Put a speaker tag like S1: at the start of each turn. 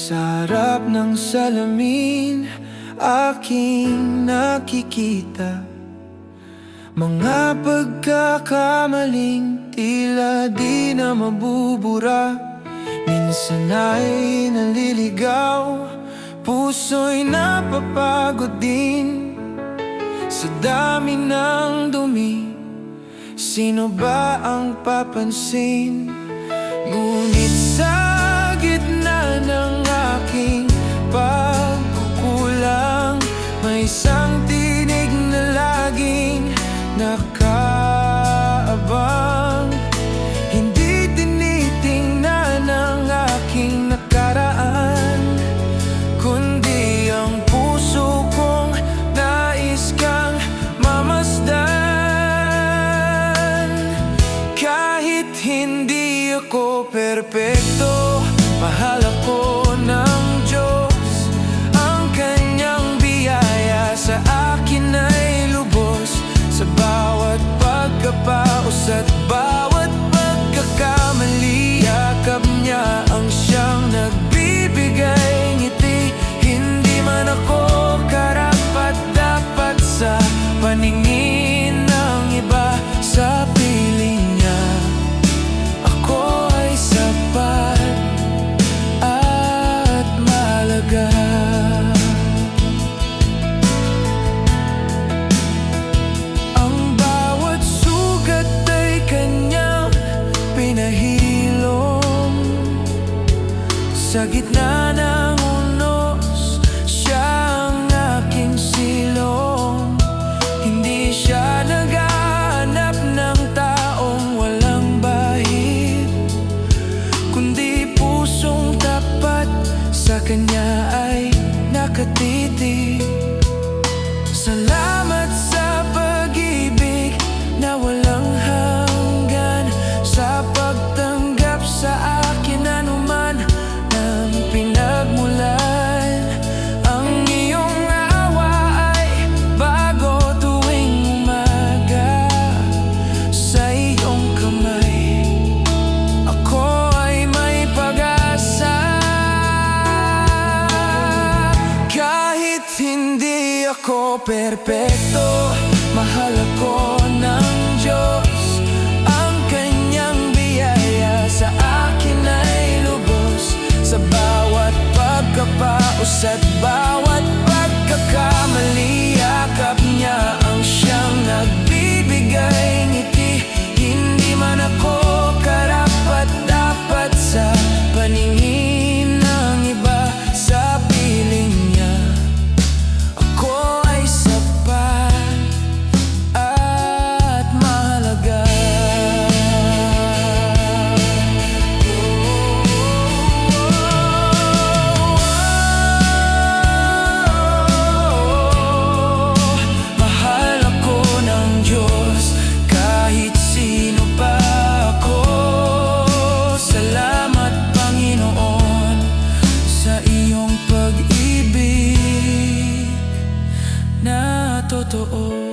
S1: Sa harap ng salamin, aking nakikita mga pagkakamaling tila di na mabubura. Minsan ay naliligaw, puso'y napapagod din sa dami ng dumi. Sino ba ang papansin? Ngunit sa gitna ng aking pagkukulang, may isang tinig na laging nakaabang. Hindi tinitingnan ang aking nakaraan, kundi ang puso kong nais kang mamasdan. Kahit hindi ako perpekto, mahal ako ng Diyos. Ang kanyang biyaya sa akin ay lubos. Sa bawat pagkapaus at bawat pagkakamali, yakap niya ang siyang nagbibigay ngiti. Hindi man ako karapat-dapat sa paningin ng iba. Sa piling niya ako ay sapat at mahalaga. Sa gitna ng unos, siya ang aking silong. Hindi siya naghahanap ng taong walang bahid, kundi pusong tapat sa kanya ay nakatitig. Salamat sa pag-ibig na walang hanggan, sa pagtanggap sa akin anuman pinagmulan. Ang iyong awa ay bago tuwing umaga. Sa iyong kamay ako ay may pag-asa. Kahit hindi ako perpekto, mahal ako ng Diyos. Ang kanyang biyaya sa akin ay lubos. Sa bawat pagkapaus at bawat pagkakamali, yakap niya ang siyang nagbibigay ngiti. Hindi man ako karapat-dapat sa paningin ng iba. Sa piling niya ako ay sapat at mahalaga. Totoo.